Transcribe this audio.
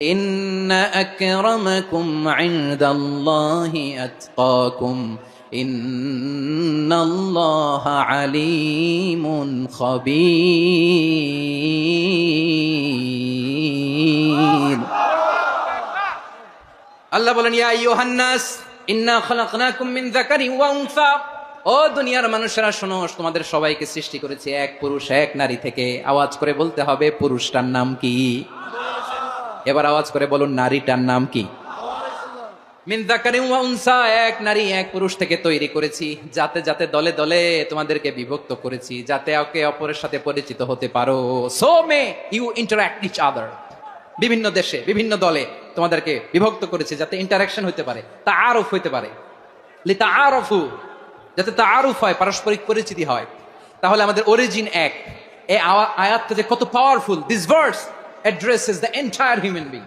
ইন্না আকরামাকুম ইনদাল্লাহি আতকাকুম ইন্নাল্লাহা আলীমুন খাবীর। আল্লাহ বলেন, ইয়া আইয়ুহান নাস ইন্না খালাকনাকুম মিন যাকারিন ওয়া উনসা। ও দুনিয়ার মানুষেরা শোনো, তোমাদের সবাইকে সৃষ্টি করেছি এক পুরুষ এক নারী থেকে। আওয়াজ করে বলতে হবে, পুরুষটার নাম কি? এবার আওয়াজ করে বলুন, নারীটার নাম কি? মিন যাকারিন ওয়া উনসা, এক নারী এক পুরুষ থেকে তৈরি করেছি, যাতে যাতে দলে দলে তোমাদেরকে বিভক্ত করেছি, যাতে একে অপরের সাথে পরিচিত হতে পারো। So may you interact each other. বিভিন্ন দেশে বিভিন্ন দলে তোমাদেরকে বিভক্ত করেছে যাতে ইন্টারাকশন হতে পারে, তাআরুফ হতে পারে। লিতাআরাফু, যাতে তাআরুফ হয়, পারস্পরিক পরিচিতি হয়। তাহলে আমাদের অরিজিন এক। এই আয়াতটা যে কত powerful! This verse addresses the entire human being.